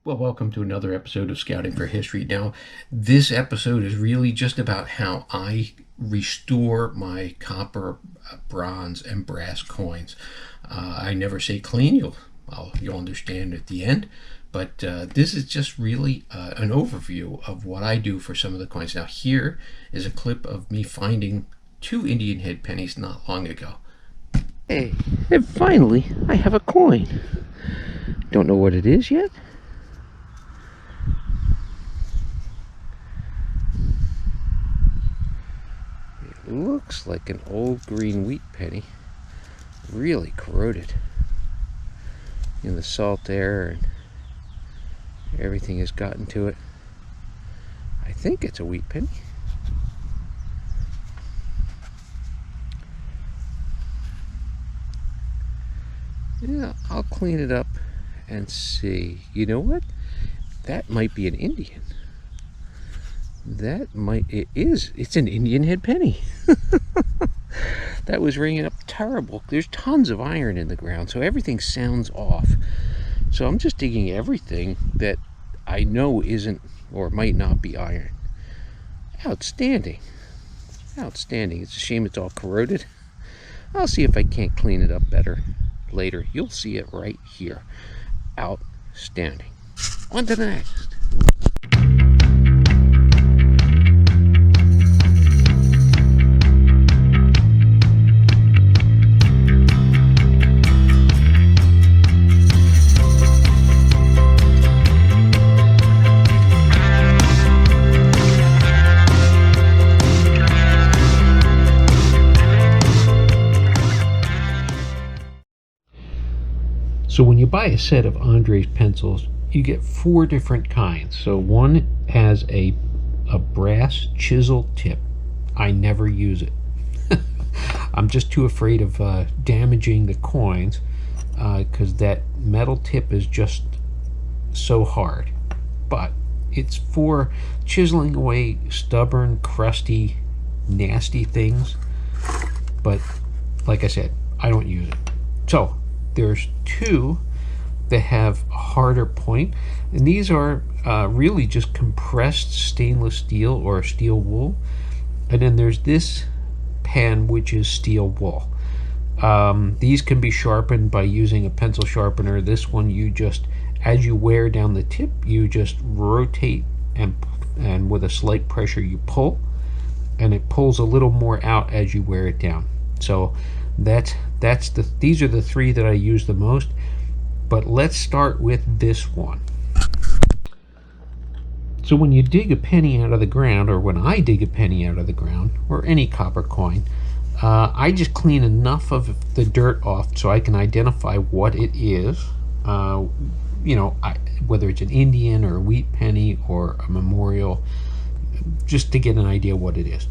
Well, welcome to another episode of Scouting for History. Now, this episode is really just about how I restore my copper, bronze, and brass coins. I never say clean. You'll understand at the end. But this is just really an overview of what I do for some of the coins. Now, here is a clip of me finding 2 Indian head pennies not long ago. Hey, and finally, I have a coin. Don't know what it is yet. It looks like an old green wheat penny. Really corroded. In the salt air and everything has gotten to it. I think it's a wheat penny. Yeah, I'll clean it up and see. You know what? That might be an Indian. It's an Indian head penny. That was ringing up terrible. There's tons of iron in the ground, so everything sounds off. So I'm just digging everything that I know isn't or might not be iron. Outstanding. Outstanding. It's a shame it's all corroded. I'll see if I can't clean it up better later. You'll see it right here. Outstanding. On to the next. So when you buy a set of Andre's pencils, you get 4 different kinds. So one has a brass chisel tip. I never use it. I'm just too afraid of damaging the coins because that metal tip is just so hard. But it's for chiseling away stubborn, crusty, nasty things. But like I said, I don't use it. So there's 2 that have a harder point, and these are really just compressed stainless steel or steel wool. And then there's this pen, which is steel wool. These can be sharpened by using a pencil sharpener. This one, you just, as you wear down the tip, you just rotate and with a slight pressure you pull, and it pulls a little more out as you wear it down. So these are the 3 that I use the most. But let's start with this one. So when you dig a penny out of the ground, or when I dig a penny out of the ground, or any copper coin, I just clean enough of the dirt off so I can identify what it is. Whether it's an Indian or a wheat penny or a memorial, just to get an idea what it is.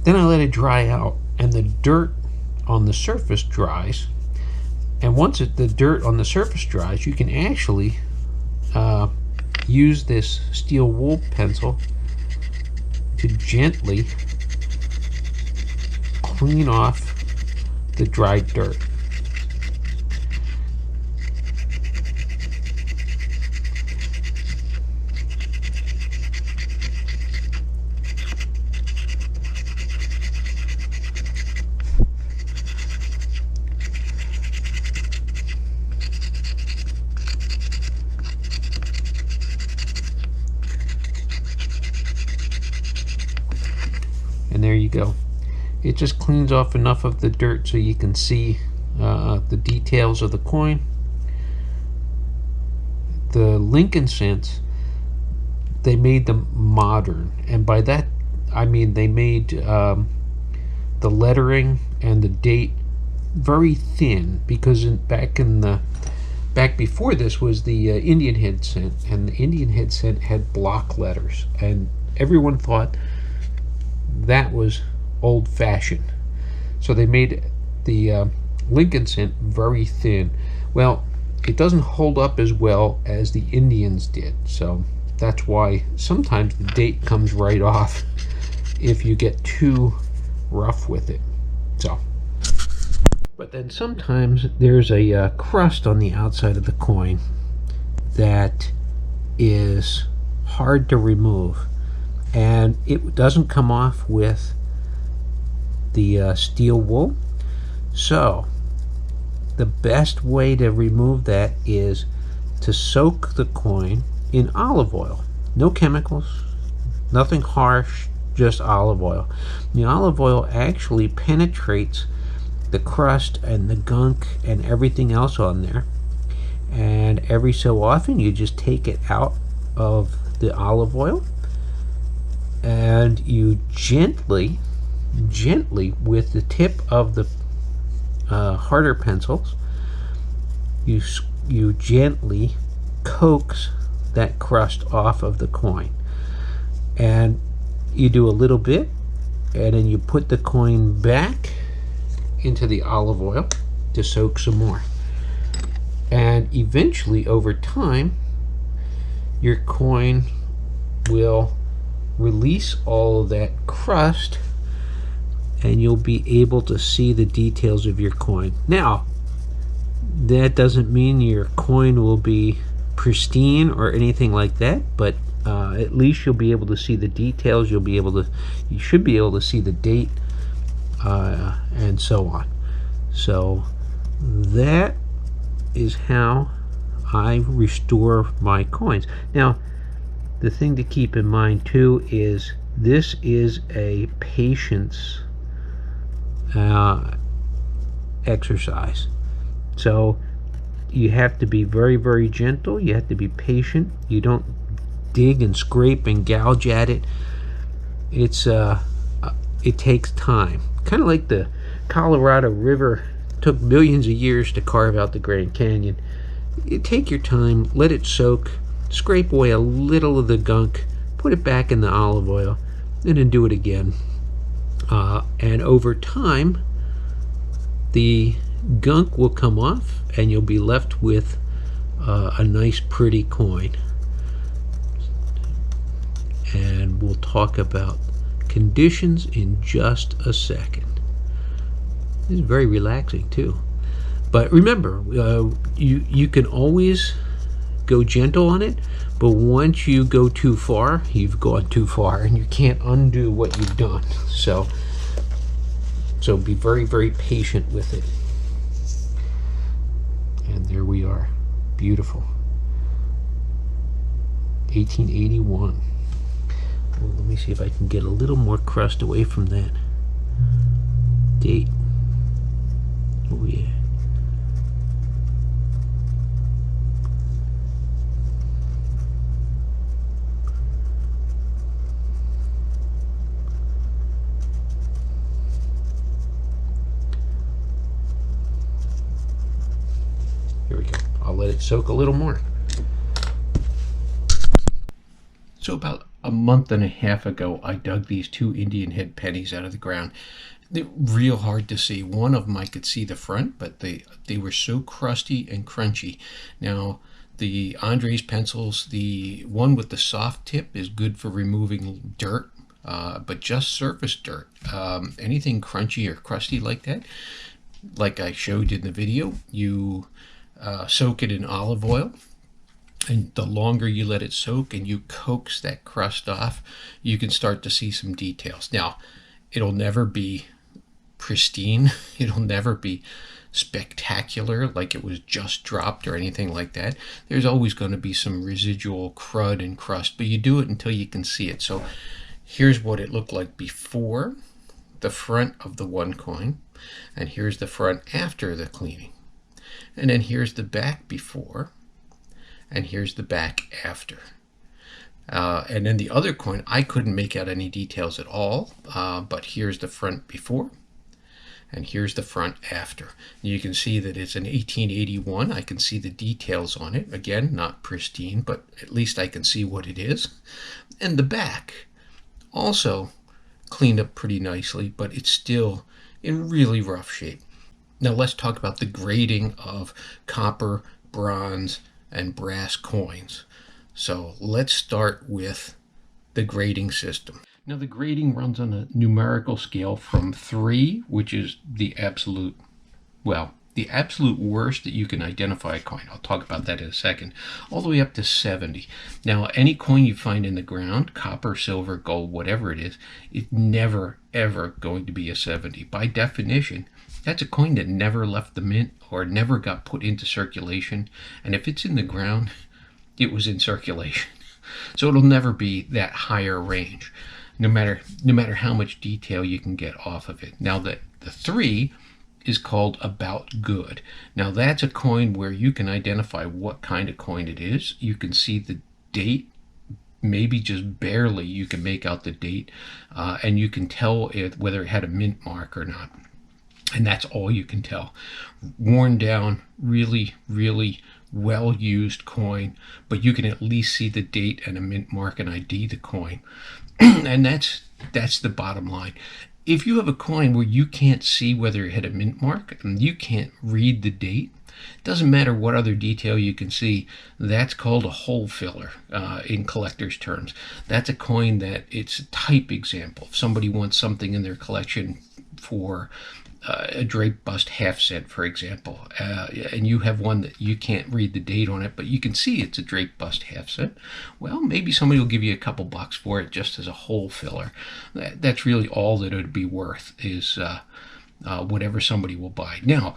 Then I let it dry out, and the dirt on the surface dries. And once the dirt on the surface dries, you can actually use this steel wool pencil to gently clean off the dried dirt. And there you go. It just cleans off enough of the dirt so you can see the details of the coin. The Lincoln cents, they made them modern, and by that I mean they made the lettering and the date very thin, because back before this was the Indian head cent, and the Indian head cent had block letters, and everyone thought that was old-fashioned. So they made the Lincoln cent very thin. Well, it doesn't hold up as well as the Indians did, so that's why sometimes the date comes right off if you get too rough with it. So, but then sometimes there's a crust on the outside of the coin. that is hard to remove, and it doesn't come off with the steel wool. So the best way to remove that is to soak the coin in olive oil. No chemicals, nothing harsh, just olive oil. The olive oil actually penetrates the crust and the gunk and everything else on there, and every so often you just take it out of the olive oil and you gently with the tip of the harder pencils, you gently coax that crust off of the coin, and you do a little bit, and then you put the coin back into the olive oil to soak some more, and eventually over time your coin will release all of that crust and you'll be able to see the details of your coin. Now, that doesn't mean your coin will be pristine or anything like that, but at least you'll be able to see the details. You should be able to see the date and so on. So that is how I restore my coins. Now, the thing to keep in mind too is this is a patience exercise. So you have to be very, very gentle. You have to be patient. You don't dig and scrape and gouge at it. It takes time. Kind of like the Colorado River took millions of years to carve out the Grand Canyon. You take your time, let it soak, scrape away a little of the gunk, put it back in the olive oil, and then do it again. And over time, the gunk will come off and you'll be left with a nice pretty coin. And we'll talk about conditions in just a second. This is very relaxing too. But remember, you can always go gentle on it, but once you go too far, you've gone too far and you can't undo what you've done. So be very, very patient with it. And there we are. Beautiful. 1881. Well, let me see if I can get a little more crust away from that date. Oh yeah. Here we go. I'll let it soak a little more. So about a month and a half ago, I dug these 2 Indian head pennies out of the ground. They're real hard to see. One of them I could see the front, but they were so crusty and crunchy. Now, the Andres pencils, the one with the soft tip is good for removing dirt, but just surface dirt. Anything crunchy or crusty like that, like I showed you in the video, you soak it in olive oil. And the longer you let it soak and you coax that crust off, you can start to see some details. Now, it'll never be pristine. It'll never be spectacular like it was just dropped or anything like that. There's always going to be some residual crud and crust, but you do it until you can see it. So here's what it looked like before the front of the one coin, and here's the front after the cleaning. And then here's the back before, and here's the back after. And then the other coin, I couldn't make out any details at all, but here's the front before, and here's the front after. You can see that it's an 1881. I can see the details on it. Again, not pristine, but at least I can see what it is. And the back, also cleaned up pretty nicely, but it's still in really rough shape. Now let's talk about the grading of copper, bronze, and brass coins. So let's start with the grading system. Now the grading runs on a numerical scale from 3, which is the absolute, well, the absolute worst that you can identify a coin, I'll talk about that in a second, all the way up to 70. Now, any coin you find in the ground, copper, silver, gold, whatever it is never, ever going to be a 70. By definition, that's a coin that never left the mint or never got put into circulation. And if it's in the ground, it was in circulation. So it'll never be that higher range, no matter how much detail you can get off of it. Now, the 3 is called about good. Now, that's a coin where you can identify what kind of coin it is. You can see the date, maybe just barely you can make out the date, and you can tell whether it had a mint mark or not. And that's all you can tell. Worn down, really, really well-used coin, but you can at least see the date and a mint mark and ID the coin. And that's the bottom line. If you have a coin where you can't see whether it had a mint mark and you can't read the date, doesn't matter what other detail you can see, that's called a hole filler in collector's terms. That's a coin that it's a type example. If somebody wants something in their collection for a draped bust half cent, for example, and you have one that you can't read the date on it, but you can see it's a draped bust half cent, well, maybe somebody will give you a couple bucks for it just as a hole filler. That's really all that it would be worth, is whatever somebody will buy. Now,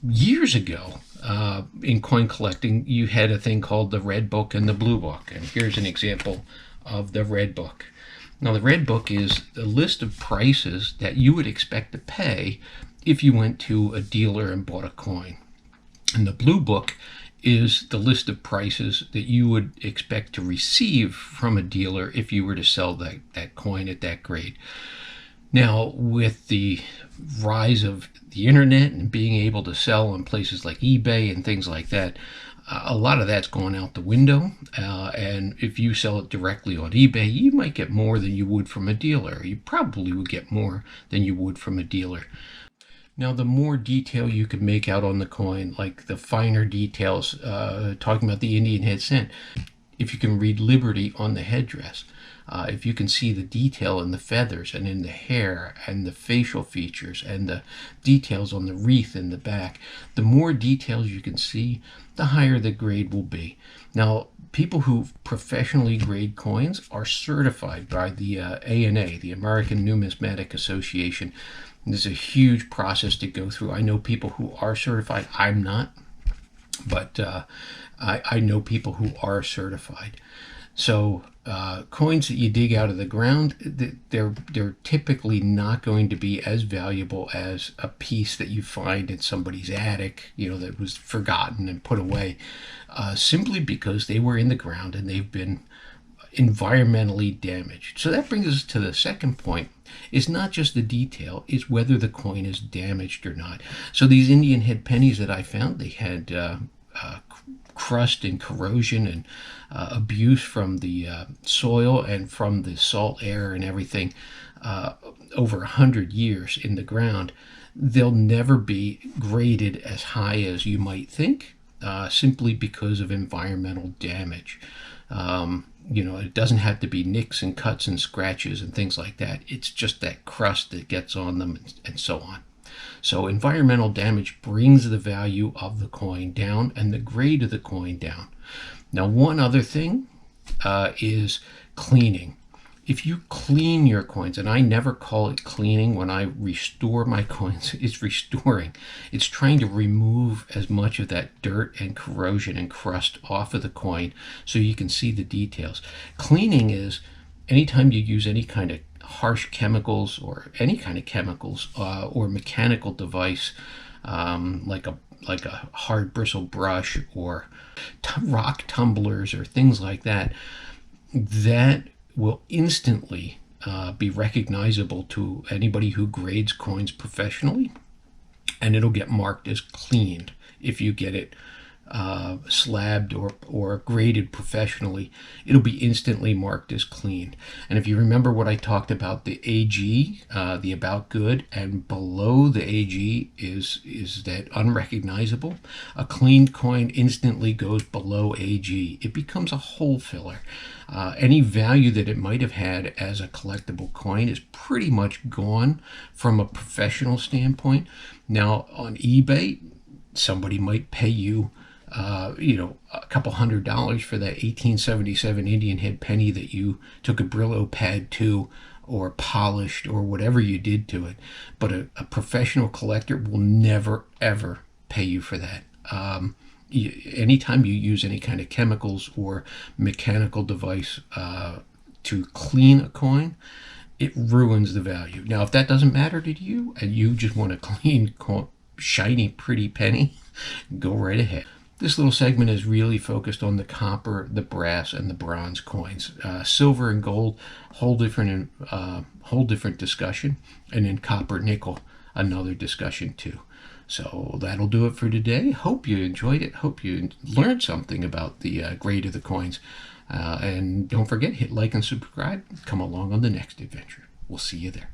years ago, in coin collecting, you had a thing called the red book and the blue book, and here's an example of the red book. Now, the red book is a list of prices that you would expect to pay if you went to a dealer and bought a coin. And the blue book is the list of prices that you would expect to receive from a dealer if you were to sell that coin at that grade. Now, with the rise of the internet and being able to sell on places like eBay and things like that, a lot of that's gone out the window, and if you sell it directly on eBay, you might get more than you would from a dealer. You probably would get more than you would from a dealer. Now, the more detail you can make out on the coin, like the finer details, talking about the Indian head cent, if you can read Liberty on the headdress, if you can see the detail in the feathers and in the hair and the facial features and the details on the wreath in the back, the more details you can see, the higher the grade will be. Now, people who professionally grade coins are certified by the ANA, the American Numismatic Association. There's a huge process to go through. I know people who are certified. I'm not, but I know people who are certified. So coins that you dig out of the ground, they're typically not going to be as valuable as a piece that you find in somebody's attic, that was forgotten and put away, simply because they were in the ground and they've been environmentally damaged. So that brings us to the second point. It's not just the detail, it's whether the coin is damaged or not. So these Indian head pennies that I found, they had crust and corrosion and abuse from the soil and from the salt air and everything over 100 years in the ground. They'll never be graded as high as you might think, simply because of environmental damage. It doesn't have to be nicks and cuts and scratches and things like that. It's just that crust that gets on them and so on. So environmental damage brings the value of the coin down and the grade of the coin down. Now, one other thing is cleaning. If you clean your coins, and I never call it cleaning when I restore my coins, it's restoring. It's trying to remove as much of that dirt and corrosion and crust off of the coin so you can see the details. Cleaning is anytime you use any kind of harsh chemicals or any kind of chemicals or mechanical device, like a hard bristle brush or rock tumblers or things like that, that will instantly be recognizable to anybody who grades coins professionally, and it'll get marked as cleaned if you get it slabbed or graded professionally, it'll be instantly marked as clean. And if you remember what I talked about, the AG, the about good, and below the AG is that unrecognizable. A cleaned coin instantly goes below AG. It becomes a hole filler. Any value that it might have had as a collectible coin is pretty much gone from a professional standpoint. Now on eBay, somebody might pay you a couple $100 for that 1877 Indian head penny that you took a Brillo pad to or polished or whatever you did to it. But a professional collector will never, ever pay you for that. Anytime you use any kind of chemicals or mechanical device to clean a coin, it ruins the value. Now, if that doesn't matter to you and you just want a clean, shiny, pretty penny, go right ahead. This little segment is really focused on the copper, the brass, and the bronze coins. Silver and gold, whole different discussion, and then copper, nickel, another discussion too. So that'll do it for today. Hope you enjoyed it. Hope you learned something about the grade of the coins. And don't forget, hit like and subscribe. Come along on the next adventure. We'll see you there.